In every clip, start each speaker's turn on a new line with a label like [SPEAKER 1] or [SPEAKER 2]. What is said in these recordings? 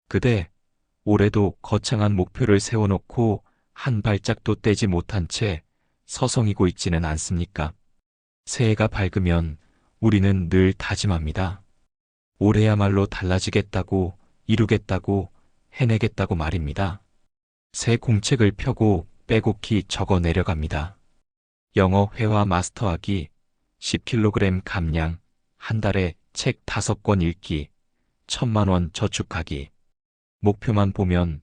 [SPEAKER 1] 그대, 올해도 거창한 목표를 세워놓고 한 발짝도 떼지 못한 채 서성이고 있지는 않습니까? 새해가 밝으면 우리는 늘 다짐합니다. 올해야말로 달라지겠다고, 이루겠다고, 해내겠다고 말입니다. 새 공책을 펴고 빼곡히 적어 내려갑니다. 영어 회화 마스터하기, 10kg 감량, 한 달에 책 5권 읽기, 1,000만 원 저축하기. 목표만 보면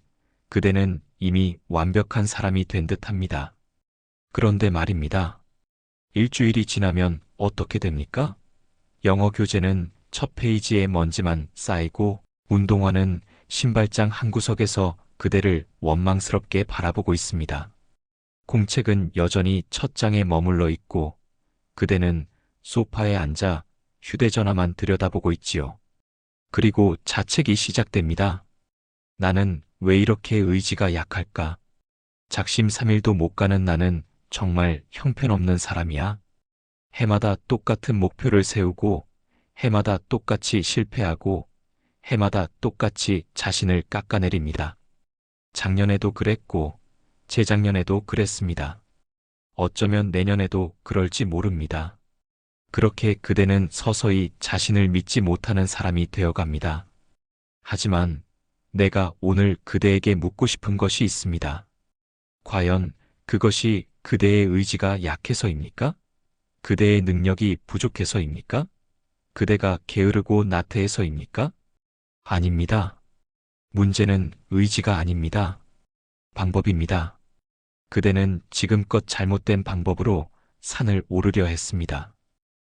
[SPEAKER 1] 그대는 이미 완벽한 사람이 된 듯합니다. 그런데 말입니다. 일주일이 지나면 어떻게 됩니까? 영어 교재는 첫 페이지에 먼지만 쌓이고 운동화는 신발장 한 구석에서 그대를 원망스럽게 바라보고 있습니다. 공책은 여전히 첫 장에 머물러 있고 그대는 소파에 앉아 휴대전화만 들여다보고 있지요. 그리고 자책이 시작됩니다. 나는 왜 이렇게 의지가 약할까? 작심 삼일도 못 가는 나는 정말 형편없는 사람이야. 해마다 똑같은 목표를 세우고 해마다 똑같이 실패하고 해마다 똑같이 자신을 깎아내립니다. 작년에도 그랬고 재작년에도 그랬습니다. 어쩌면 내년에도 그럴지 모릅니다. 그렇게 그대는 서서히 자신을 믿지 못하는 사람이 되어갑니다. 하지만 내가 오늘 그대에게 묻고 싶은 것이 있습니다. 과연 그것이 그대의 의지가 약해서입니까? 그대의 능력이 부족해서입니까? 그대가 게으르고 나태해서입니까? 아닙니다. 문제는 의지가 아닙니다. 방법입니다. 그대는 지금껏 잘못된 방법으로 산을 오르려 했습니다.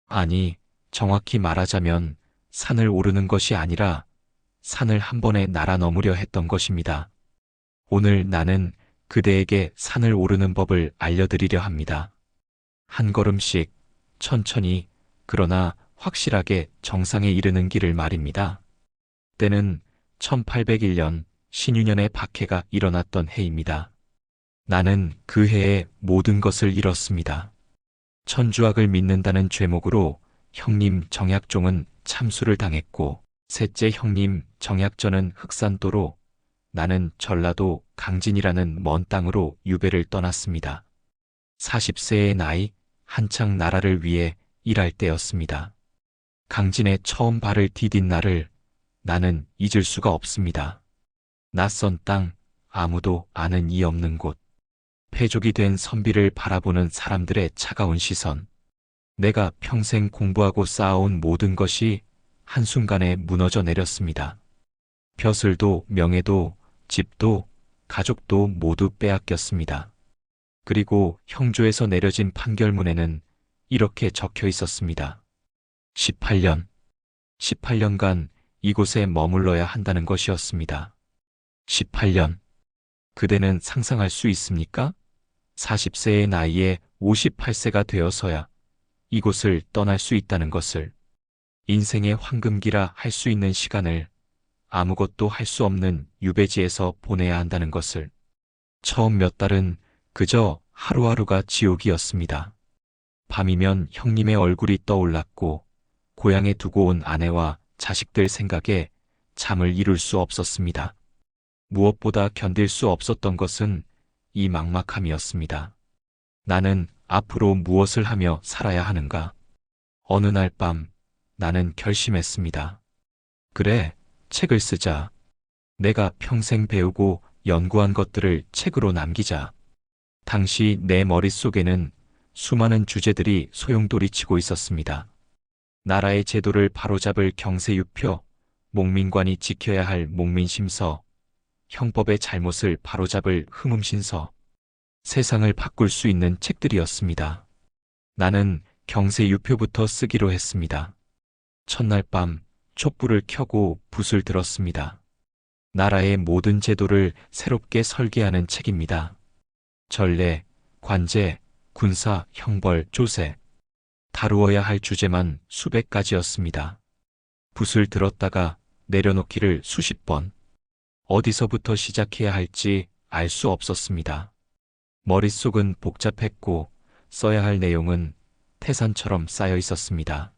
[SPEAKER 1] 아니, 정확히 말하자면 산을 오르는 것이 아니라 산을 한 번에 날아 넘으려 했던 것입니다. 오늘 나는 그대에게 산을 오르는 법을 알려드리려 합니다. 한 걸음씩, 천천히, 그러나 확실하게 정상에 이르는 길을 말입니다. 때는 1801년 신유년의 박해가 일어났던 해입니다. 나는 그 해에 모든 것을 잃었습니다. 천주학을 믿는다는 죄목으로 형님 정약종은 참수를 당했고 셋째 형님 정약전은 흑산도로 나는 전라도 강진이라는 먼 땅으로 유배를 떠났습니다. 40세의 나이 한창 나라를 위해 일할 때였습니다. 강진에 처음 발을 디딘 날을 나는 잊을 수가 없습니다. 낯선 땅, 아무도 아는 이 없는 곳, 패족이 된 선비를 바라보는 사람들의 차가운 시선, 내가 평생 공부하고 쌓아온 모든 것이 한순간에 무너져 내렸습니다. 벼슬도 명예도 집도 가족도 모두 빼앗겼습니다. 그리고 형조에서 내려진 판결문에는 이렇게 적혀 있었습니다. 18년간 이곳에 머물러야 한다는 것이었습니다. 18년. 그대는 상상할 수 있습니까? 40세의 나이에 58세가 되어서야 이곳을 떠날 수 있다는 것을, 인생의 황금기라 할 수 있는 시간을 아무것도 할 수 없는 유배지에서 보내야 한다는 것을. 처음 몇 달은 그저 하루하루가 지옥이었습니다. 밤이면 형님의 얼굴이 떠올랐고 고향에 두고 온 아내와 자식들 생각에 잠을 이룰 수 없었습니다. 무엇보다 견딜 수 없었던 것은 이 막막함이었습니다. 나는 앞으로 무엇을 하며 살아야 하는가? 어느 날 밤 나는 결심했습니다. 그래, 책을 쓰자. 내가 평생 배우고 연구한 것들을 책으로 남기자. 당시 내 머릿속에는 수많은 주제들이 소용돌이치고 있었습니다. 나라의 제도를 바로잡을 경세유표, 목민관이 지켜야 할 목민심서, 형법의 잘못을 바로잡을 흠음신서, 세상을 바꿀 수 있는 책들이었습니다. 나는 경세유표부터 쓰기로 했습니다. 첫날 밤 촛불을 켜고 붓을 들었습니다. 나라의 모든 제도를 새롭게 설계하는 책입니다. 전례, 관제, 군사, 형벌, 조세. 다루어야 할 주제만 수백 가지였습니다. 붓을 들었다가 내려놓기를 수십 번. 어디서부터 시작해야 할지 알 수 없었습니다. 머릿속은 복잡했고 써야 할 내용은 태산처럼 쌓여 있었습니다.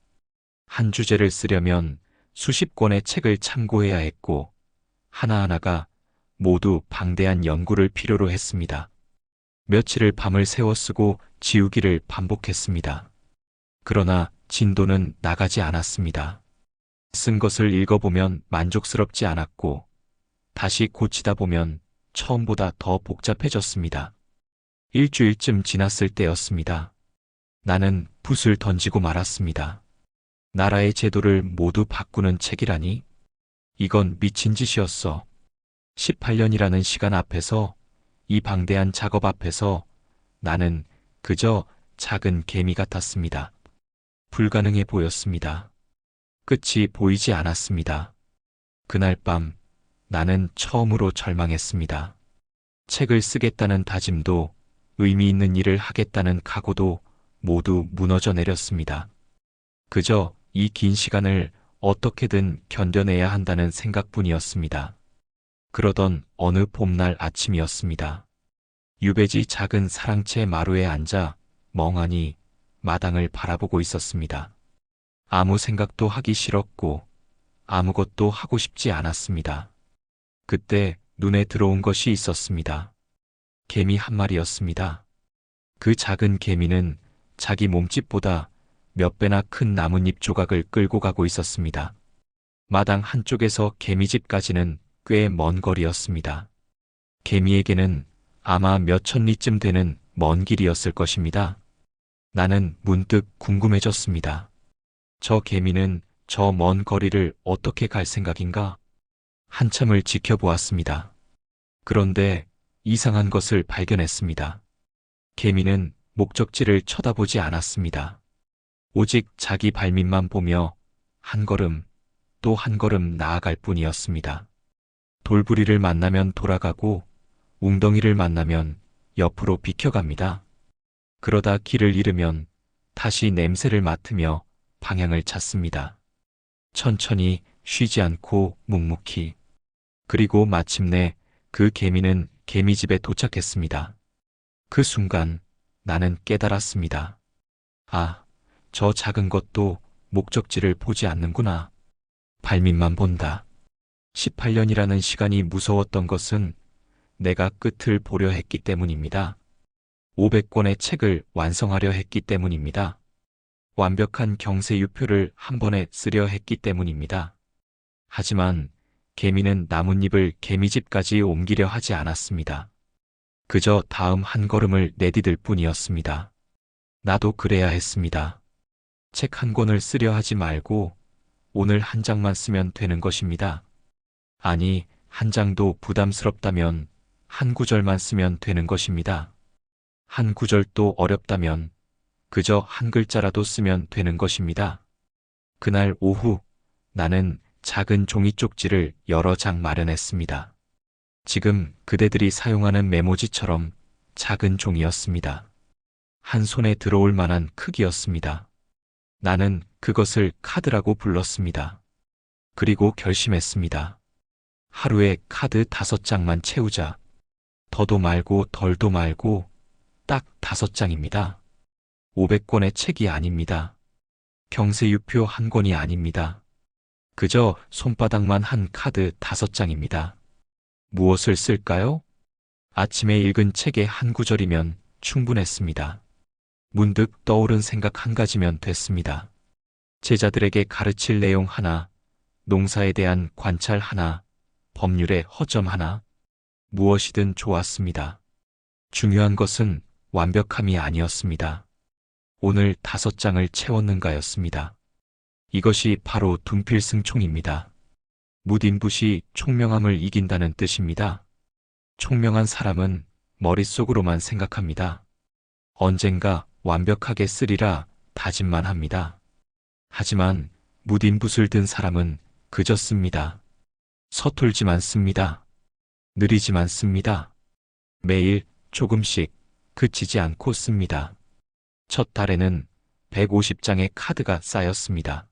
[SPEAKER 1] 한 주제를 쓰려면 수십 권의 책을 참고해야 했고 하나하나가 모두 방대한 연구를 필요로 했습니다. 며칠을 밤을 새워 쓰고 지우기를 반복했습니다. 그러나 진도는 나가지 않았습니다. 쓴 것을 읽어보면 만족스럽지 않았고 다시 고치다 보면 처음보다 더 복잡해졌습니다. 일주일쯤 지났을 때였습니다. 나는 붓을 던지고 말았습니다. 나라의 제도를 모두 바꾸는 책이라니? 이건 미친 짓이었어. 18년이라는 시간 앞에서, 이 방대한 작업 앞에서 나는 그저 작은 개미 같았습니다. 불가능해 보였습니다. 끝이 보이지 않았습니다. 그날 밤 나는 처음으로 절망했습니다. 책을 쓰겠다는 다짐도, 의미 있는 일을 하겠다는 각오도 모두 무너져 내렸습니다. 그저 이 긴 시간을 어떻게든 견뎌내야 한다는 생각뿐이었습니다. 그러던 어느 봄날 아침이었습니다. 유배지 작은 사랑채 마루에 앉아 멍하니 마당을 바라보고 있었습니다. 아무 생각도 하기 싫었고 아무것도 하고 싶지 않았습니다. 그때 눈에 들어온 것이 있었습니다. 개미 한 마리였습니다. 그 작은 개미는 자기 몸집보다 몇 배나 큰 나뭇잎 조각을 끌고 가고 있었습니다. 마당 한쪽에서 개미집까지는 꽤 먼 거리였습니다. 개미에게는 아마 몇 천 리쯤 되는 먼 길이었을 것입니다. 나는 문득 궁금해졌습니다. 저 개미는 저 먼 거리를 어떻게 갈 생각인가? 한참을 지켜보았습니다. 그런데 이상한 것을 발견했습니다. 개미는 목적지를 쳐다보지 않았습니다. 오직 자기 발밑만 보며 한 걸음 또 한 걸음 나아갈 뿐이었습니다. 돌부리를 만나면 돌아가고 웅덩이를 만나면 옆으로 비켜갑니다. 그러다 길을 잃으면 다시 냄새를 맡으며 방향을 찾습니다. 천천히 쉬지 않고 묵묵히. 그리고 마침내 그 개미는 개미집에 도착했습니다. 그 순간 나는 깨달았습니다. 아, 저 작은 것도 목적지를 보지 않는구나. 발밑만 본다. 18년이라는 시간이 무서웠던 것은 내가 끝을 보려 했기 때문입니다. 500권의 책을 완성하려 했기 때문입니다. 완벽한 경세유표를 한 번에 쓰려 했기 때문입니다. 하지만 개미는 나뭇잎을 개미집까지 옮기려 하지 않았습니다. 그저 다음 한 걸음을 내디딜 뿐이었습니다. 나도 그래야 했습니다. 책 한 권을 쓰려 하지 말고 오늘 한 장만 쓰면 되는 것입니다. 아니, 한 장도 부담스럽다면 한 구절만 쓰면 되는 것입니다. 한 구절도 어렵다면 그저 한 글자라도 쓰면 되는 것입니다. 그날 오후 나는 작은 종이 쪽지를 여러 장 마련했습니다. 지금 그대들이 사용하는 메모지처럼 작은 종이었습니다. 한 손에 들어올 만한 크기였습니다. 나는 그것을 카드라고 불렀습니다. 그리고 결심했습니다. 하루에 카드 5장만 채우자. 더도 말고 덜도 말고 딱 5장입니다. 500권의 책이 아닙니다. 경세유표 한 권이 아닙니다. 그저 손바닥만 한 카드 5장입니다. 무엇을 쓸까요? 아침에 읽은 책의 한 구절이면 충분했습니다. 문득 떠오른 생각 한 가지면 됐습니다. 제자들에게 가르칠 내용 하나, 농사에 대한 관찰 하나, 법률의 허점 하나, 무엇이든 좋았습니다. 중요한 것은 완벽함이 아니었습니다. 오늘 5장을 채웠는가였습니다. 이것이 바로 둔필승총입니다. 무딘붓이 총명함을 이긴다는 뜻입니다. 총명한 사람은 머릿속으로만 생각합니다. 언젠가 완벽하게 쓰리라 다짐만 합니다. 하지만 무딘붓을 든 사람은 그저 씁니다. 서툴지만 씁니다. 느리지만 씁니다. 매일 조금씩 그치지 않고 씁니다. 첫 달에는 150장의 카드가 쌓였습니다.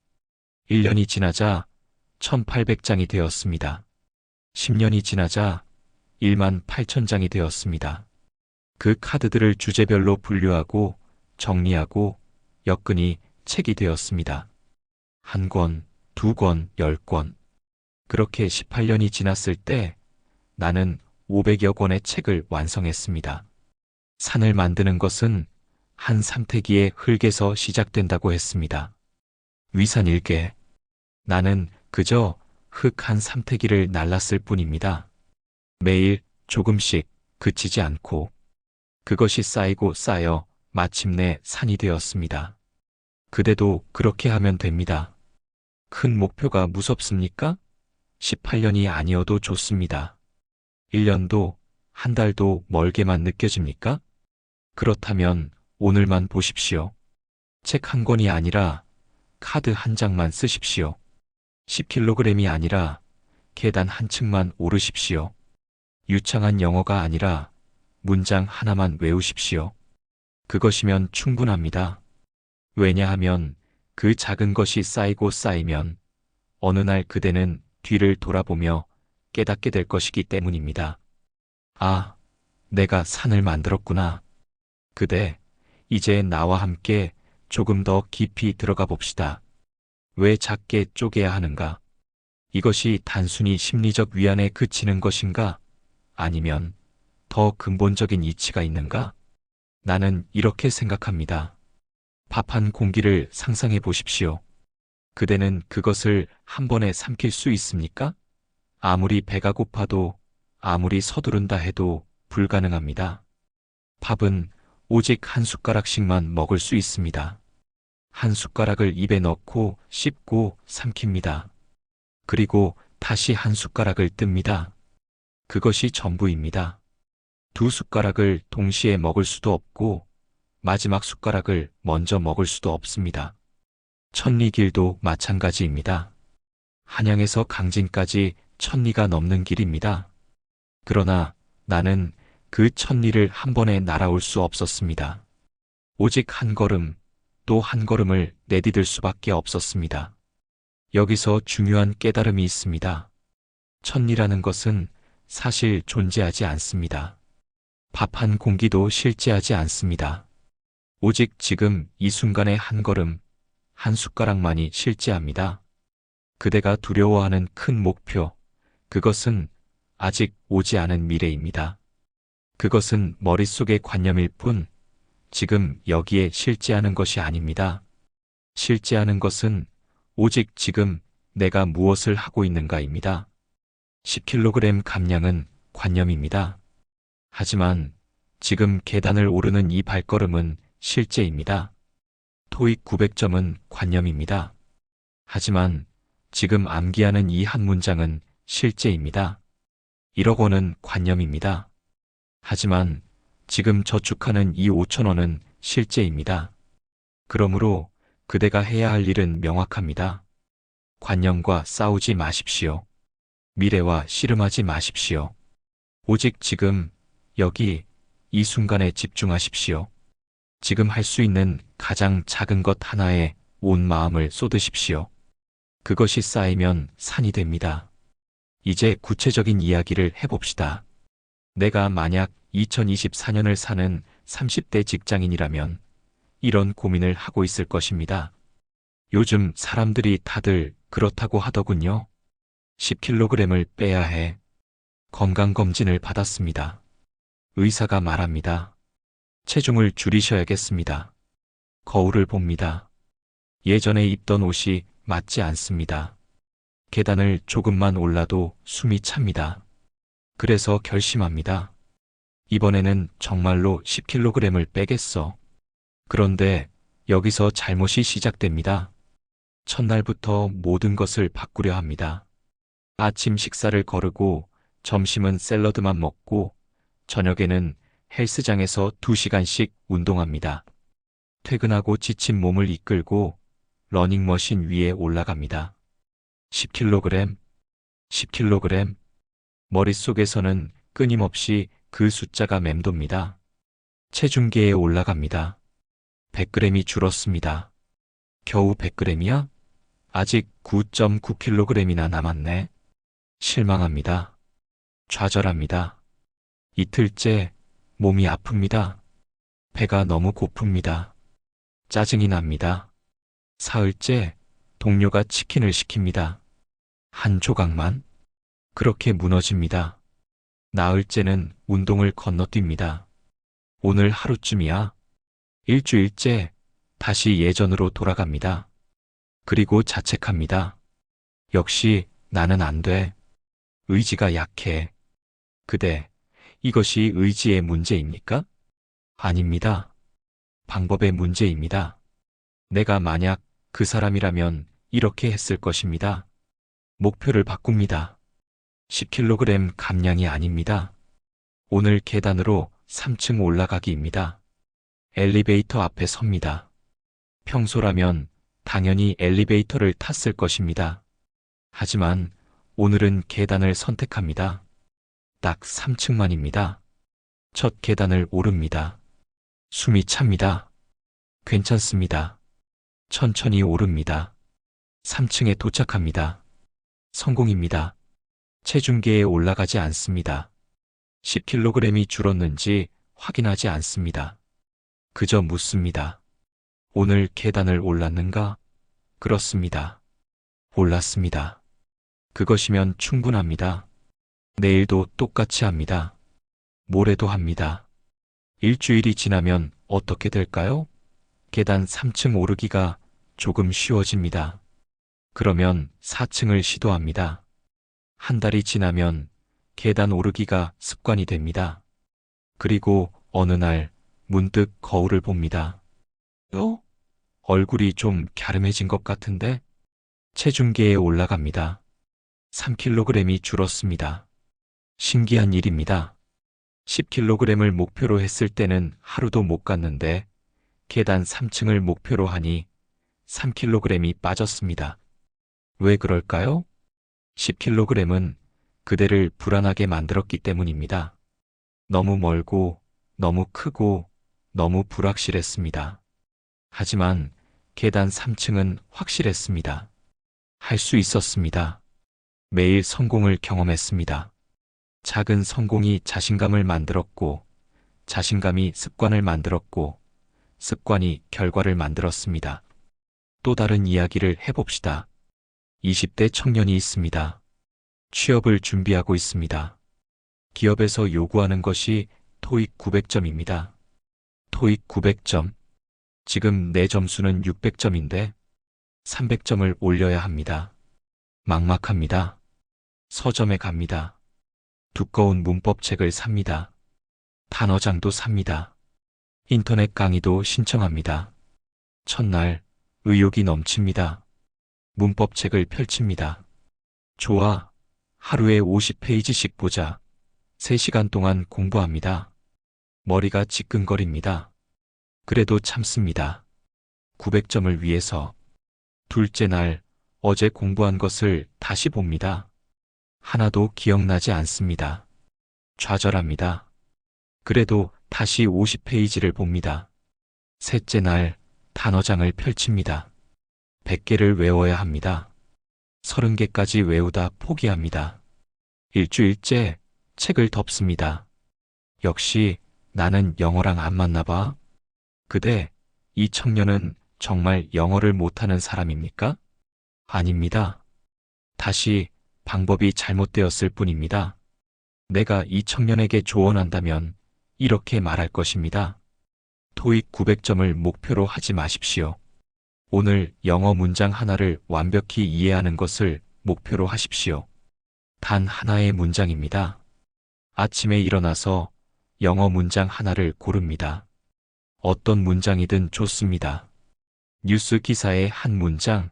[SPEAKER 1] 1년이 지나자 1800장이 되었습니다. 10년이 지나자 18000장이 되었습니다. 그 카드들을 주제별로 분류하고 정리하고 엮으니 책이 되었습니다. 한 권, 2권, 10권. 그렇게 18년이 지났을 때 나는 500여 권의 책을 완성했습니다. 산을 만드는 것은 한 삼태기의 흙에서 시작된다고 했습니다. 위산 일개. 나는 그저 흙 한 삼태기를 날랐을 뿐입니다. 매일 조금씩 그치지 않고 그것이 쌓이고 쌓여 마침내 산이 되었습니다. 그대도 그렇게 하면 됩니다. 큰 목표가 무섭습니까? 18년이 아니어도 좋습니다. 1년도, 한 달도 멀게만 느껴집니까? 그렇다면 오늘만 보십시오. 책 한 권이 아니라 카드 한 장만 쓰십시오. 10kg이 아니라 계단 한 층만 오르십시오. 유창한 영어가 아니라 문장 하나만 외우십시오. 그것이면 충분합니다. 왜냐하면 그 작은 것이 쌓이고 쌓이면 어느 날 그대는 뒤를 돌아보며 깨닫게 될 것이기 때문입니다. 아, 내가 산을 만들었구나. 그대, 이제 나와 함께 조금 더 깊이 들어가 봅시다. 왜 작게 쪼개야 하는가? 이것이 단순히 심리적 위안에 그치는 것인가? 아니면 더 근본적인 이치가 있는가? 나는 이렇게 생각합니다. 밥 한 공기를 상상해 보십시오. 그대는 그것을 한 번에 삼킬 수 있습니까? 아무리 배가 고파도 아무리 서두른다 해도 불가능합니다. 밥은 오직 한 숟가락씩만 먹을 수 있습니다. 한 숟가락을 입에 넣고 씹고 삼킵니다. 그리고 다시 한 숟가락을 뜹니다. 그것이 전부입니다. 두 숟가락을 동시에 먹을 수도 없고 마지막 숟가락을 먼저 먹을 수도 없습니다. 천리길도 마찬가지입니다. 한양에서 강진까지 1000리가 넘는 길입니다. 그러나 나는 그 1000리를 한 번에 날아올 수 없었습니다. 오직 한 걸음, 또 한 걸음을 내디딜 수밖에 없었습니다. 여기서 중요한 깨달음이 있습니다. 1000리라는 것은 사실 존재하지 않습니다. 밥 한 공기도 실제하지 않습니다. 오직 지금 이 순간의 한 걸음, 한 숟가락만이 실제합니다. 그대가 두려워하는 큰 목표, 그것은 아직 오지 않은 미래입니다. 그것은 머릿속의 관념일 뿐, 지금 여기에 실제하는 것이 아닙니다. 실제하는 것은 오직 지금 내가 무엇을 하고 있는가입니다. 10kg 감량은 관념입니다. 하지만 지금 계단을 오르는 이 발걸음은 실제입니다. 토익 900점은 관념입니다. 하지만 지금 암기하는 이 한 문장은 실제입니다. 1억 원은 관념입니다. 하지만 지금 저축하는 이 5,000원은 실제입니다. 그러므로 그대가 해야 할 일은 명확합니다. 관념과 싸우지 마십시오. 미래와 씨름하지 마십시오. 오직 지금, 여기, 이 순간에 집중하십시오. 지금 할 수 있는 가장 작은 것 하나에 온 마음을 쏟으십시오. 그것이 쌓이면 산이 됩니다. 이제 구체적인 이야기를 해봅시다. 내가 만약 2024년을 사는 30대 직장인이라면 이런 고민을 하고 있을 것입니다. 요즘 사람들이 다들 그렇다고 하더군요. 10kg을 빼야 해. 건강검진을 받았습니다. 의사가 말합니다. 체중을 줄이셔야겠습니다. 거울을 봅니다. 예전에 입던 옷이 맞지 않습니다. 계단을 조금만 올라도 숨이 찹니다. 그래서 결심합니다. 이번에는 정말로 10kg을 빼겠어. 그런데 여기서 잘못이 시작됩니다. 첫날부터 모든 것을 바꾸려 합니다. 아침 식사를 거르고 점심은 샐러드만 먹고 저녁에는 헬스장에서 2시간씩 운동합니다. 퇴근하고 지친 몸을 이끌고 러닝머신 위에 올라갑니다. 10kg, 10kg. 머릿속에서는 끊임없이 그 숫자가 맴돕니다. 체중계에 올라갑니다. 100g이 줄었습니다. 겨우 100g이야? 아직 9.9kg이나 남았네. 실망합니다. 좌절합니다. 이틀째 몸이 아픕니다. 배가 너무 고픕니다. 짜증이 납니다. 사흘째 동료가 치킨을 시킵니다. 한 조각만? 그렇게 무너집니다. 나흘째는 운동을 건너뜁니다. 오늘 하루쯤이야. 일주일째 다시 예전으로 돌아갑니다. 그리고 자책합니다. 역시 나는 안 돼. 의지가 약해. 그대, 이것이 의지의 문제입니까? 아닙니다. 방법의 문제입니다. 내가 만약 그 사람이라면 이렇게 했을 것입니다. 목표를 바꿉니다. 10kg 감량이 아닙니다. 오늘 계단으로 3층 올라가기입니다. 엘리베이터 앞에 섭니다. 평소라면 당연히 엘리베이터를 탔을 것입니다. 하지만 오늘은 계단을 선택합니다. 딱 3층만입니다. 첫 계단을 오릅니다. 숨이 찹니다. 괜찮습니다. 천천히 오릅니다. 3층에 도착합니다. 성공입니다. 체중계에 올라가지 않습니다. 10kg이 줄었는지 확인하지 않습니다. 그저 묻습니다. 오늘 계단을 올랐는가? 그렇습니다. 올랐습니다. 그것이면 충분합니다. 내일도 똑같이 합니다. 모레도 합니다. 일주일이 지나면 어떻게 될까요? 계단 3층 오르기가 조금 쉬워집니다. 그러면 4층을 시도합니다. 한 달이 지나면 계단 오르기가 습관이 됩니다. 그리고 어느 날 문득 거울을 봅니다. 얼굴이 좀 갸름해진 것 같은데? 체중계에 올라갑니다. 3kg이 줄었습니다. 신기한 일입니다. 10kg을 목표로 했을 때는 하루도 못 갔는데 계단 3층을 목표로 하니 3kg이 빠졌습니다. 왜 그럴까요? 10kg은 그대를 불안하게 만들었기 때문입니다. 너무 멀고, 너무 크고, 너무 불확실했습니다. 하지만 계단 3층은 확실했습니다. 할 수 있었습니다. 매일 성공을 경험했습니다. 작은 성공이 자신감을 만들었고, 자신감이 습관을 만들었고, 습관이 결과를 만들었습니다. 또 다른 이야기를 해봅시다. 20대 청년이 있습니다. 취업을 준비하고 있습니다. 기업에서 요구하는 것이 토익 900점입니다. 토익 900점. 지금 내 점수는 600점인데 300점을 올려야 합니다. 막막합니다. 서점에 갑니다. 두꺼운 문법책을 삽니다. 단어장도 삽니다. 인터넷 강의도 신청합니다. 첫날 의욕이 넘칩니다. 문법책을 펼칩니다. 좋아. 하루에 50페이지씩 보자. 3시간 동안 공부합니다. 머리가 지끈거립니다. 그래도 참습니다. 900점을 위해서. 둘째 날, 어제 공부한 것을 다시 봅니다. 하나도 기억나지 않습니다. 좌절합니다. 그래도 다시 50페이지를 봅니다. 셋째 날, 단어장을 펼칩니다. 100개를 외워야 합니다. 30개까지 외우다 포기합니다. 일주일째 책을 덮습니다. 역시 나는 영어랑 안 맞나 봐. 그대, 이 청년은 정말 영어를 못하는 사람입니까? 아닙니다. 다시 방법이 잘못되었을 뿐입니다. 내가 이 청년에게 조언한다면 이렇게 말할 것입니다. 토익 900점을 목표로 하지 마십시오. 오늘 영어 문장 하나를 완벽히 이해하는 것을 목표로 하십시오. 단 하나의 문장입니다. 아침에 일어나서 영어 문장 하나를 고릅니다. 어떤 문장이든 좋습니다. 뉴스 기사의 한 문장,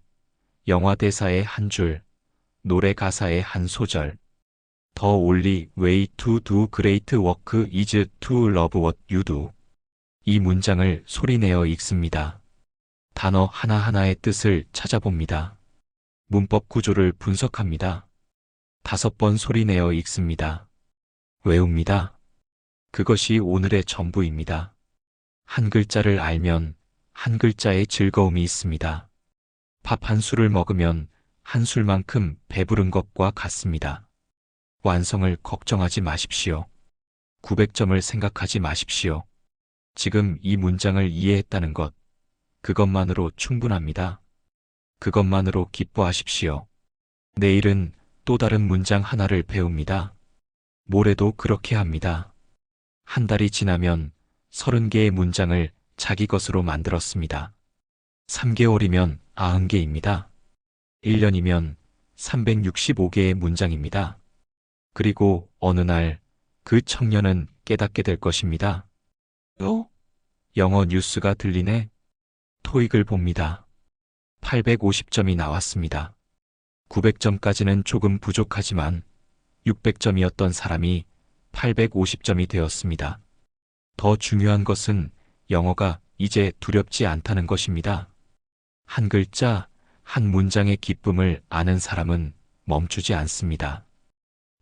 [SPEAKER 1] 영화 대사의 한 줄, 노래 가사의 한 소절. The only way to do great work is to love what you do. 이 문장을 소리내어 읽습니다. 단어 하나하나의 뜻을 찾아봅니다. 문법 구조를 분석합니다. 5번 소리내어 읽습니다. 외웁니다. 그것이 오늘의 전부입니다. 한 글자를 알면 한 글자의 즐거움이 있습니다. 밥 한 술을 먹으면 한 술만큼 배부른 것과 같습니다. 완성을 걱정하지 마십시오. 900점을 생각하지 마십시오. 지금 이 문장을 이해했다는 것, 그것만으로 충분합니다. 그것만으로 기뻐하십시오. 내일은 또 다른 문장 하나를 배웁니다. 모레도 그렇게 합니다. 한 달이 지나면 30개의 문장을 자기 것으로 만들었습니다. 3개월이면 90개입니다. 1년이면 365개의 문장입니다. 그리고 어느 날 그 청년은 깨닫게 될 것입니다. 영어 뉴스가 들리네. 토익을 봅니다. 850점이 나왔습니다. 900점까지는 조금 부족하지만 600점이었던 사람이 850점이 되었습니다. 더 중요한 것은 영어가 이제 두렵지 않다는 것입니다. 한 글자, 한 문장의 기쁨을 아는 사람은 멈추지 않습니다.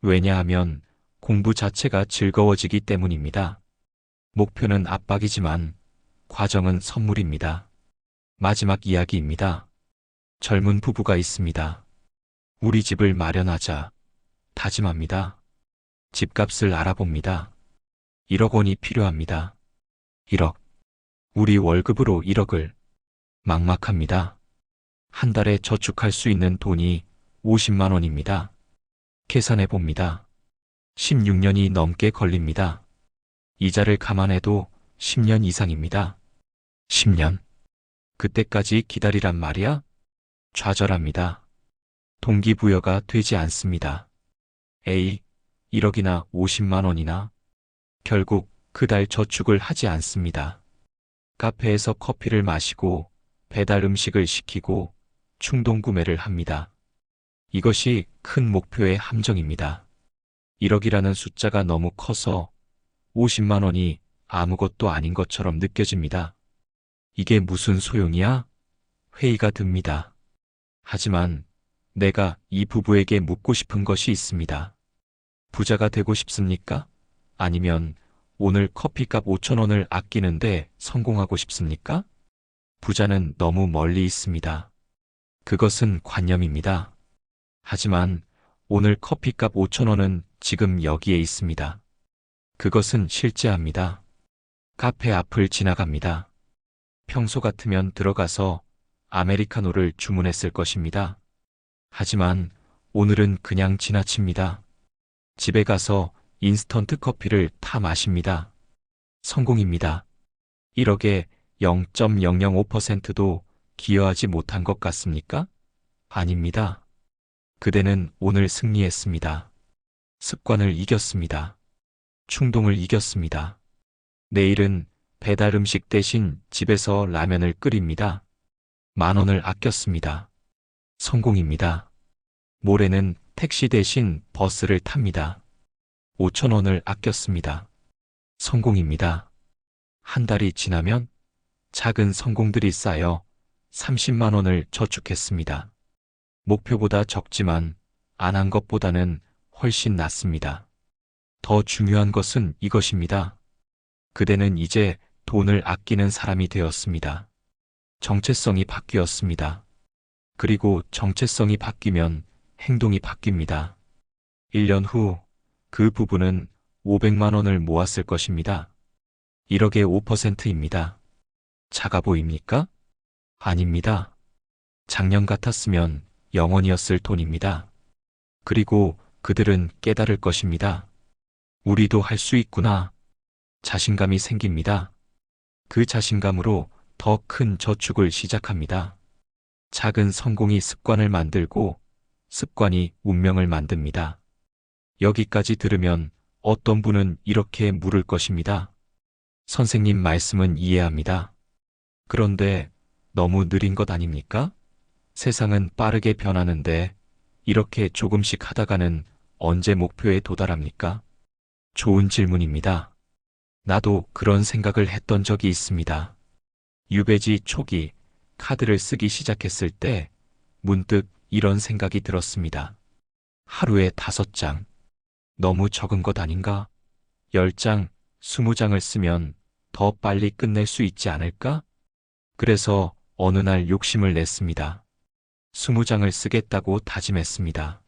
[SPEAKER 1] 왜냐하면 공부 자체가 즐거워지기 때문입니다. 목표는 압박이지만 과정은 선물입니다. 마지막 이야기입니다. 젊은 부부가 있습니다. 우리 집을 마련하자 다짐합니다. 집값을 알아봅니다. 1억 원이 필요합니다. 1억. 우리 월급으로 1억을. 막막합니다. 한 달에 저축할 수 있는 돈이 50만 원입니다. 계산해 봅니다. 16년이 넘게 걸립니다. 이자를 감안해도 10년 이상입니다. 10년. 그때까지 기다리란 말이야? 좌절합니다. 동기부여가 되지 않습니다. 에이, 1억이나 50만 원이나. 결국 그달 저축을 하지 않습니다. 카페에서 커피를 마시고 배달 음식을 시키고 충동 구매를 합니다. 이것이 큰 목표의 함정입니다. 1억이라는 숫자가 너무 커서 50만 원이 아무것도 아닌 것처럼 느껴집니다. 이게 무슨 소용이야? 회의가 듭니다. 하지만 내가 이 부부에게 묻고 싶은 것이 있습니다. 부자가 되고 싶습니까? 아니면 오늘 커피값 5천 원을 아끼는데 성공하고 싶습니까? 부자는 너무 멀리 있습니다. 그것은 관념입니다. 하지만 오늘 커피값 5천 원은 지금 여기에 있습니다. 그것은 실제합니다. 카페 앞을 지나갑니다. 평소 같으면 들어가서 아메리카노를 주문했을 것입니다. 하지만 오늘은 그냥 지나칩니다. 집에 가서 인스턴트 커피를 타 마십니다. 성공입니다. 1억에 0.005%도 기여하지 못한 것 같습니까? 아닙니다. 그대는 오늘 승리했습니다. 습관을 이겼습니다. 충동을 이겼습니다. 내일은 배달 음식 대신 집에서 라면을 끓입니다. 10,000원을 아꼈습니다. 성공입니다. 모레는 택시 대신 버스를 탑니다. 5,000원을 아꼈습니다. 성공입니다. 한 달이 지나면 작은 성공들이 쌓여 30만 원을 저축했습니다. 목표보다 적지만 안 한 것보다는 훨씬 낫습니다. 더 중요한 것은 이것입니다. 그대는 이제 돈을 아끼는 사람이 되었습니다. 정체성이 바뀌었습니다. 그리고 정체성이 바뀌면 행동이 바뀝니다. 1년 후 그 부부는 500만 원을 모았을 것입니다. 1억의 5%입니다. 작아 보입니까? 아닙니다. 작년 같았으면 영원이었을 돈입니다. 그리고 그들은 깨달을 것입니다. 우리도 할 수 있구나. 자신감이 생깁니다. 그 자신감으로 더 큰 저축을 시작합니다. 작은 성공이 습관을 만들고 습관이 운명을 만듭니다. 여기까지 들으면 어떤 분은 이렇게 물을 것입니다. 선생님 말씀은 이해합니다. 그런데 너무 느린 것 아닙니까? 세상은 빠르게 변하는데 이렇게 조금씩 하다가는 언제 목표에 도달합니까? 좋은 질문입니다. 나도 그런 생각을 했던 적이 있습니다. 유배지 초기 카드를 쓰기 시작했을 때 문득 이런 생각이 들었습니다. 하루에 5장. 너무 적은 것 아닌가? 10장, 20장을 쓰면 더 빨리 끝낼 수 있지 않을까? 그래서 어느 날 욕심을 냈습니다. 20장을 쓰겠다고 다짐했습니다.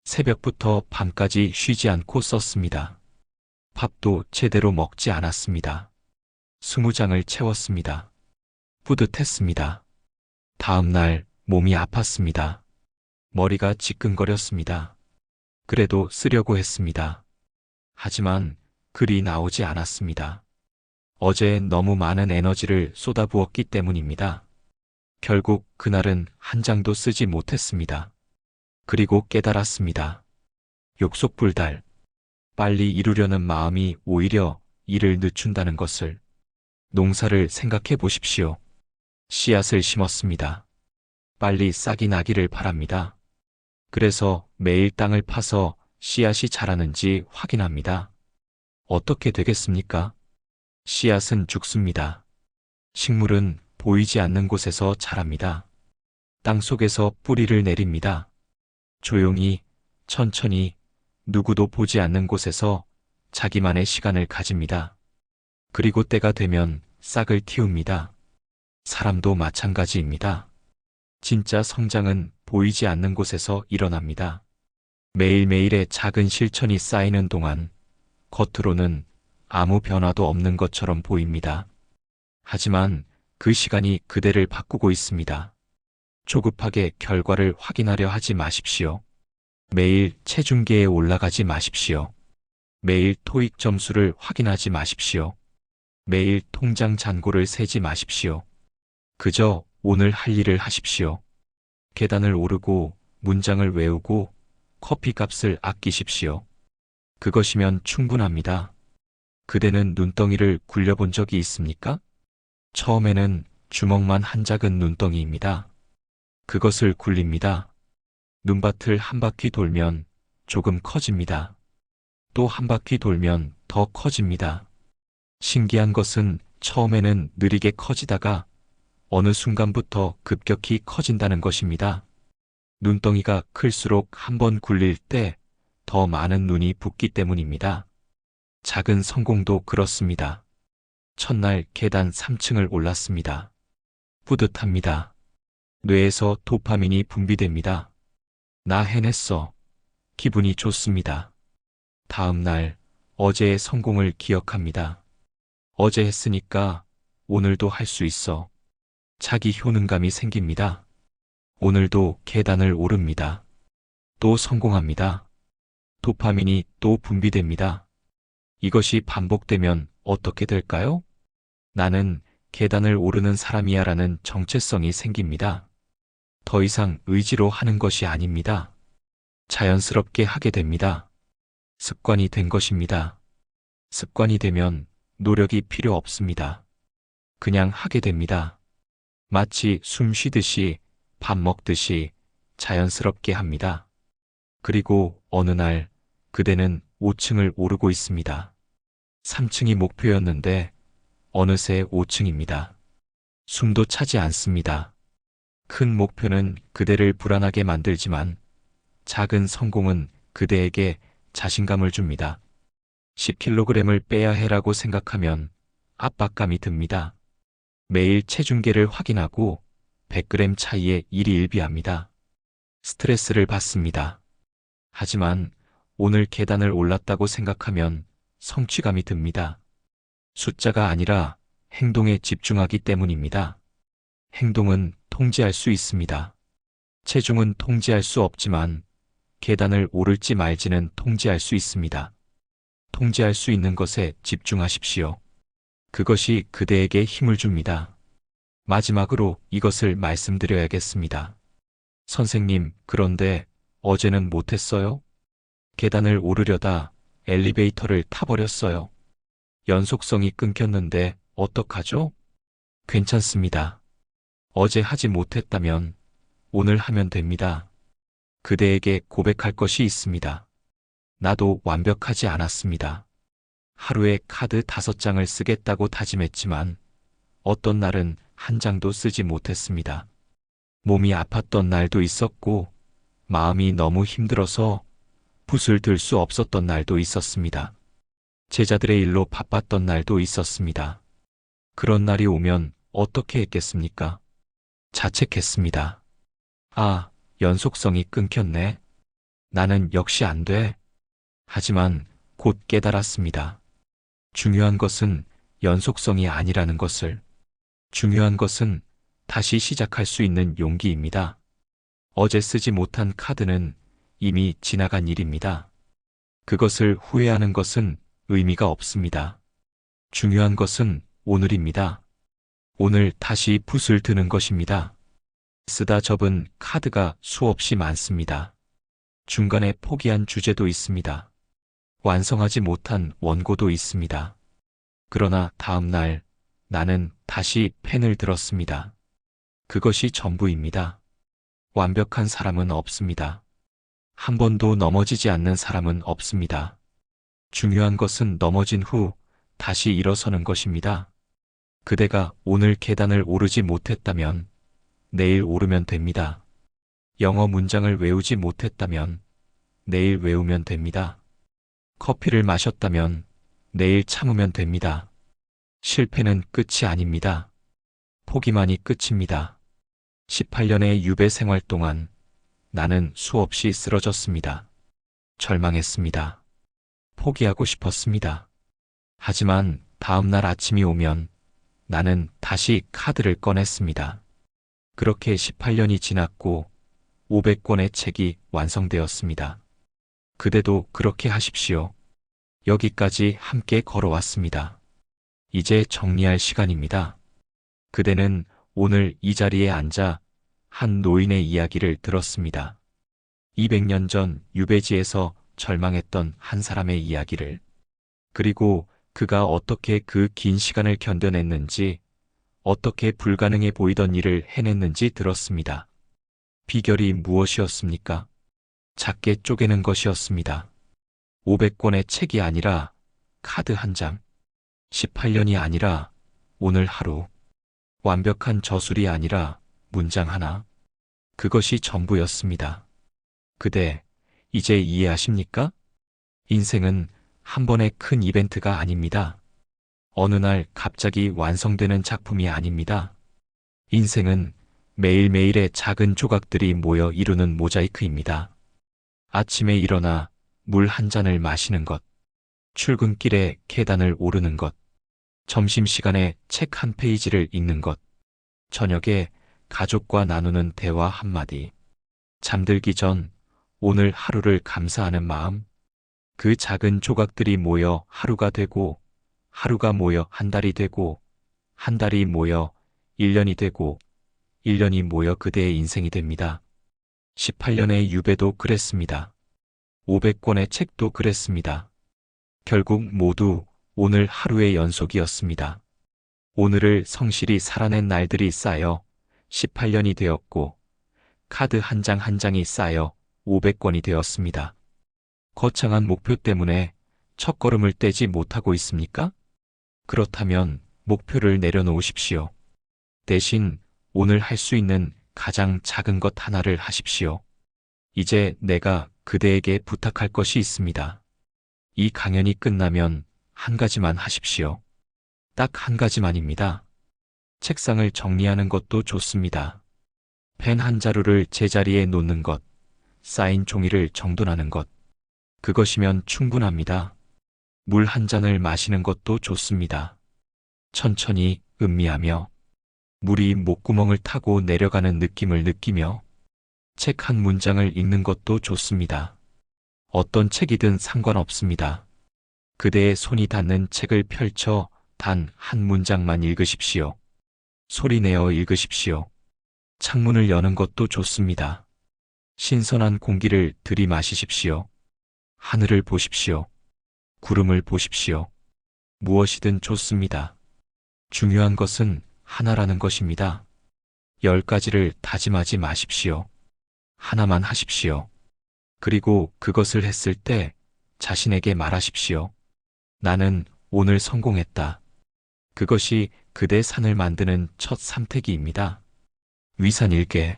[SPEAKER 1] 새벽부터 밤까지 쉬지 않고 썼습니다. 밥도 제대로 먹지 않았습니다. 20장을 채웠습니다. 뿌듯했습니다. 다음 날 몸이 아팠습니다. 머리가 지끈거렸습니다. 그래도 쓰려고 했습니다. 하지만 글이 나오지 않았습니다. 어제 너무 많은 에너지를 쏟아부었기 때문입니다. 결국 그날은 한 장도 쓰지 못했습니다. 그리고 깨달았습니다. 욕속불달. 빨리 이루려는 마음이 오히려 일을 늦춘다는 것을. 농사를 생각해 보십시오. 씨앗을 심었습니다. 빨리 싹이 나기를 바랍니다. 그래서 매일 땅을 파서 씨앗이 자라는지 확인합니다. 어떻게 되겠습니까? 씨앗은 죽습니다. 식물은 보이지 않는 곳에서 자랍니다. 땅 속에서 뿌리를 내립니다. 조용히, 천천히, 누구도 보지 않는 곳에서 자기만의 시간을 가집니다. 그리고 때가 되면 싹을 틔웁니다. 사람도 마찬가지입니다. 진짜 성장은 보이지 않는 곳에서 일어납니다. 매일매일의 작은 실천이 쌓이는 동안 겉으로는 아무 변화도 없는 것처럼 보입니다. 하지만 그 시간이 그대를 바꾸고 있습니다. 조급하게 결과를 확인하려 하지 마십시오. 매일 체중계에 올라가지 마십시오. 매일 토익 점수를 확인하지 마십시오. 매일 통장 잔고를 세지 마십시오. 그저 오늘 할 일을 하십시오. 계단을 오르고 문장을 외우고 커피값을 아끼십시오. 그것이면 충분합니다. 그대는 눈덩이를 굴려본 적이 있습니까? 처음에는 주먹만 한 작은 눈덩이입니다. 그것을 굴립니다. 눈밭을 한 바퀴 돌면 조금 커집니다. 또 한 바퀴 돌면 더 커집니다. 신기한 것은 처음에는 느리게 커지다가 어느 순간부터 급격히 커진다는 것입니다. 눈덩이가 클수록 한 번 굴릴 때 더 많은 눈이 붓기 때문입니다. 작은 성공도 그렇습니다. 첫날 계단 3층을 올랐습니다. 뿌듯합니다. 뇌에서 도파민이 분비됩니다. 나 해냈어. 기분이 좋습니다. 다음 날 어제의 성공을 기억합니다. 어제 했으니까 오늘도 할 수 있어. 자기 효능감이 생깁니다. 오늘도 계단을 오릅니다. 또 성공합니다. 도파민이 또 분비됩니다. 이것이 반복되면 어떻게 될까요? 나는 계단을 오르는 사람이야 라는 정체성이 생깁니다. 더 이상 의지로 하는 것이 아닙니다. 자연스럽게 하게 됩니다. 습관이 된 것입니다. 습관이 되면 노력이 필요 없습니다. 그냥 하게 됩니다. 마치 숨 쉬듯이 밥 먹듯이 자연스럽게 합니다. 그리고 어느 날 그대는 5층을 오르고 있습니다. 3층이 목표였는데 어느새 5층입니다. 숨도 차지 않습니다. 큰 목표는 그대를 불안하게 만들지만 작은 성공은 그대에게 자신감을 줍니다. 10kg을 빼야 해라고 생각하면 압박감이 듭니다. 매일 체중계를 확인하고 100g 차이에 일희일비합니다. 스트레스를 받습니다. 하지만 오늘 계단을 올랐다고 생각하면 성취감이 듭니다. 숫자가 아니라 행동에 집중하기 때문입니다. 행동은 통제할 수 있습니다. 체중은 통제할 수 없지만 계단을 오를지 말지는 통제할 수 있습니다. 통제할 수 있는 것에 집중하십시오. 그것이 그대에게 힘을 줍니다. 마지막으로 이것을 말씀드려야겠습니다. 선생님, 그런데 어제는 못했어요? 계단을 오르려다 엘리베이터를 타버렸어요. 연속성이 끊겼는데 어떡하죠? 괜찮습니다. 어제 하지 못했다면 오늘 하면 됩니다. 그대에게 고백할 것이 있습니다. 나도 완벽하지 않았습니다. 하루에 카드 5장을 쓰겠다고 다짐했지만 어떤 날은 한 장도 쓰지 못했습니다. 몸이 아팠던 날도 있었고 마음이 너무 힘들어서 붓을 들 수 없었던 날도 있었습니다. 제자들의 일로 바빴던 날도 있었습니다. 그런 날이 오면 어떻게 했겠습니까? 자책했습니다. 아, 연속성이 끊겼네. 나는 역시 안 돼. 하지만 곧 깨달았습니다. 중요한 것은 연속성이 아니라는 것을. 중요한 것은 다시 시작할 수 있는 용기입니다. 어제 쓰지 못한 카드는 이미 지나간 일입니다. 그것을 후회하는 것은 의미가 없습니다. 중요한 것은 오늘입니다. 오늘 다시 붓을 드는 것입니다. 쓰다 접은 카드가 수없이 많습니다. 중간에 포기한 주제도 있습니다. 완성하지 못한 원고도 있습니다. 그러나 다음 날 나는 다시 펜을 들었습니다. 그것이 전부입니다. 완벽한 사람은 없습니다. 한 번도 넘어지지 않는 사람은 없습니다. 중요한 것은 넘어진 후 다시 일어서는 것입니다. 그대가 오늘 계단을 오르지 못했다면 내일 오르면 됩니다. 영어 문장을 외우지 못했다면 내일 외우면 됩니다. 커피를 마셨다면 내일 참으면 됩니다. 실패는 끝이 아닙니다. 포기만이 끝입니다. 18년의 유배 생활 동안 나는 수없이 쓰러졌습니다. 절망했습니다. 포기하고 싶었습니다. 하지만 다음 날 아침이 오면 나는 다시 카드를 꺼냈습니다. 그렇게 18년이 지났고 500권의 책이 완성되었습니다. 그대도 그렇게 하십시오. 여기까지 함께 걸어왔습니다. 이제 정리할 시간입니다. 그대는 오늘 이 자리에 앉아 한 노인의 이야기를 들었습니다. 200년 전 유배지에서 절망했던 한 사람의 이야기를, 그리고 그가 어떻게 그 긴 시간을 견뎌냈는지, 어떻게 불가능해 보이던 일을 해냈는지 들었습니다. 비결이 무엇이었습니까? 작게 쪼개는 것이었습니다. 500권의 책이 아니라 카드 한 장, 18년이 아니라 오늘 하루, 완벽한 저술이 아니라 문장 하나, 그것이 전부였습니다. 그대, 이제 이해하십니까? 인생은 한 번의 큰 이벤트가 아닙니다. 어느 날 갑자기 완성되는 작품이 아닙니다. 인생은 매일매일의 작은 조각들이 모여 이루는 모자이크입니다. 아침에 일어나 물 한 잔을 마시는 것, 출근길에 계단을 오르는 것, 점심시간에 책 한 페이지를 읽는 것, 저녁에 가족과 나누는 대화 한마디, 잠들기 전 오늘 하루를 감사하는 마음, 그 작은 조각들이 모여 하루가 되고, 하루가 모여 한 달이 되고, 한 달이 모여 1년이 되고, 1년이 모여 그대의 인생이 됩니다. 18년의 유배도 그랬습니다. 500권의 책도 그랬습니다. 결국 모두 오늘 하루의 연속이었습니다. 오늘을 성실히 살아낸 날들이 쌓여 18년이 되었고, 카드 한 장 한 장이 쌓여 500권이 되었습니다. 거창한 목표 때문에 첫걸음을 떼지 못하고 있습니까? 그렇다면 목표를 내려놓으십시오. 대신 오늘 할 수 있는 가장 작은 것 하나를 하십시오. 이제 내가 그대에게 부탁할 것이 있습니다. 이 강연이 끝나면 한 가지만 하십시오. 딱 한 가지만입니다. 책상을 정리하는 것도 좋습니다. 펜 한 자루를 제자리에 놓는 것, 쌓인 종이를 정돈하는 것, 그것이면 충분합니다. 물 한 잔을 마시는 것도 좋습니다. 천천히 음미하며 물이 목구멍을 타고 내려가는 느낌을 느끼며 책 한 문장을 읽는 것도 좋습니다. 어떤 책이든 상관없습니다. 그대의 손이 닿는 책을 펼쳐 단 한 문장만 읽으십시오. 소리내어 읽으십시오. 창문을 여는 것도 좋습니다. 신선한 공기를 들이마시십시오. 하늘을 보십시오. 구름을 보십시오. 무엇이든 좋습니다. 중요한 것은 하나라는 것입니다. 10가지를 다짐하지 마십시오. 하나만 하십시오. 그리고 그것을 했을 때 자신에게 말하십시오. 나는 오늘 성공했다. 그것이 그대 산을 만드는 첫 삼태기입니다. 위산 일개.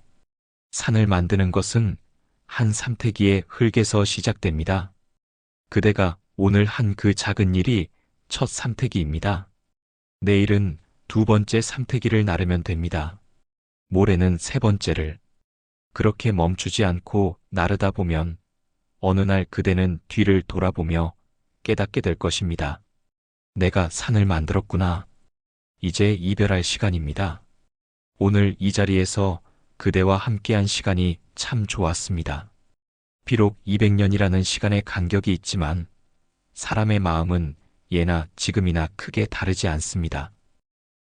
[SPEAKER 1] 산을 만드는 것은 한 삼태기의 흙에서 시작됩니다. 그대가 오늘 한 그 작은 일이 첫 삼태기입니다. 내일은 두 번째 삼태기를 나르면 됩니다. 모레는 세 번째를. 그렇게 멈추지 않고 나르다 보면 어느 날 그대는 뒤를 돌아보며 깨닫게 될 것입니다. 내가 산을 만들었구나. 이제 이별할 시간입니다. 오늘 이 자리에서 그대와 함께한 시간이 참 좋았습니다. 비록 200년이라는 시간의 간격이 있지만 사람의 마음은 예나 지금이나 크게 다르지 않습니다.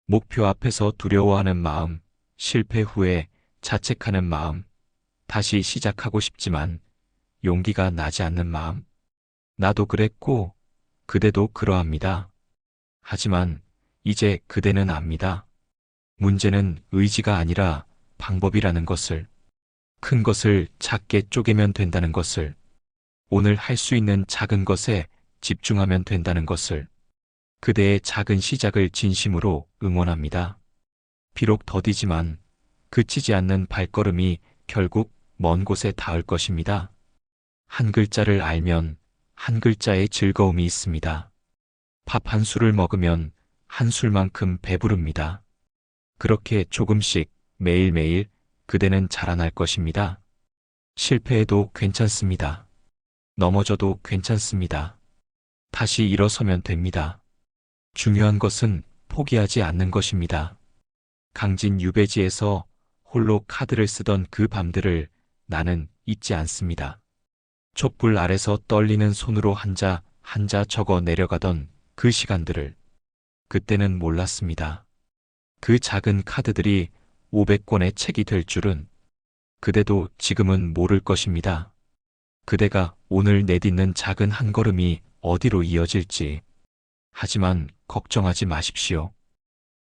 [SPEAKER 1] 목표 앞에서 두려워하는 마음, 실패 후에 자책하는 마음, 다시 시작하고 싶지만 용기가 나지 않는 마음. 나도 그랬고 그대도 그러합니다. 하지만 이제 그대는 압니다. 문제는 의지가 아니라 방법이라는 것을, 큰 것을 작게 쪼개면 된다는 것을, 오늘 할 수 있는 작은 것에 집중하면 된다는 것을, 그대의 작은 시작을 진심으로 응원합니다. 비록 더디지만 그치지 않는 발걸음이 결국 먼 곳에 닿을 것입니다. 한 글자를 알면 한 글자의 즐거움이 있습니다. 밥 한 술을 먹으면 한 술만큼 배부릅니다. 그렇게 조금씩 매일매일 그대는 자라날 것입니다. 실패해도 괜찮습니다. 넘어져도 괜찮습니다. 다시 일어서면 됩니다. 중요한 것은 포기하지 않는 것입니다. 강진 유배지에서 홀로 카드를 쓰던 그 밤들을 나는 잊지 않습니다. 촛불 아래서 떨리는 손으로 한자 한자 적어 내려가던 그 시간들을 그때는 몰랐습니다. 그 작은 카드들이 500권의 책이 될 줄은 그대도 지금은 모를 것입니다. 그대가 오늘 내딛는 작은 한 걸음이 어디로 이어질지. 하지만 걱정하지 마십시오.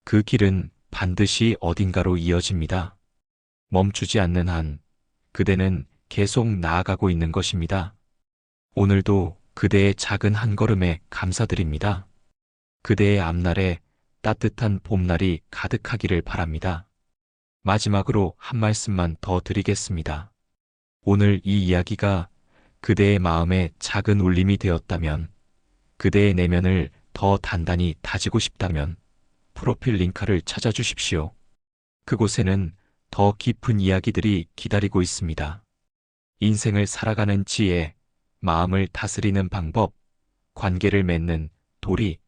[SPEAKER 1] 그 길은 반드시 어딘가로 이어집니다. 멈추지 않는 한 그대는 계속 나아가고 있는 것입니다. 오늘도 그대의 작은 한 걸음에 감사드립니다. 그대의 앞날에 따뜻한 봄날이 가득하기를 바랍니다. 마지막으로 한 말씀만 더 드리겠습니다. 오늘 이 이야기가 그대의 마음에 작은 울림이 되었다면, 그대의 내면을 더 단단히 다지고 싶다면 프로필 링크를 찾아주십시오. 그곳에는 더 깊은 이야기들이 기다리고 있습니다. 인생을 살아가는 지혜, 마음을 다스리는 방법, 관계를 맺는 도리,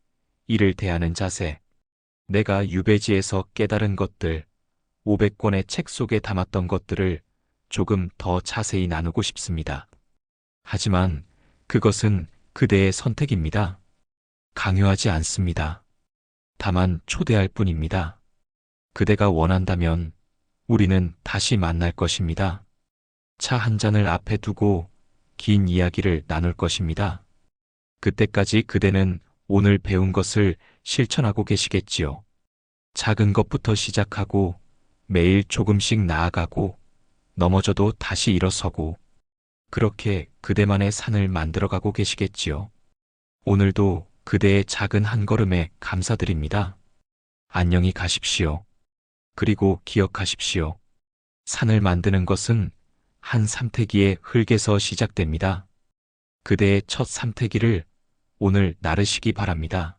[SPEAKER 1] 일을 대하는 자세, 내가 유배지에서 깨달은 것들, 500권의 책 속에 담았던 것들을 조금 더 자세히 나누고 싶습니다. 하지만 그것은 그대의 선택입니다. 강요하지 않습니다. 다만 초대할 뿐입니다. 그대가 원한다면 우리는 다시 만날 것입니다. 차 한 잔을 앞에 두고 긴 이야기를 나눌 것입니다. 그때까지 그대는 오늘 배운 것을 실천하고 계시겠지요. 작은 것부터 시작하고 매일 조금씩 나아가고 넘어져도 다시 일어서고 그렇게 그대만의 산을 만들어가고 계시겠지요. 오늘도 그대의 작은 한 걸음에 감사드립니다. 안녕히 가십시오. 그리고 기억하십시오. 산을 만드는 것은 한 삼태기의 흙에서 시작됩니다. 그대의 첫 삼태기를 오늘 나르시기 바랍니다.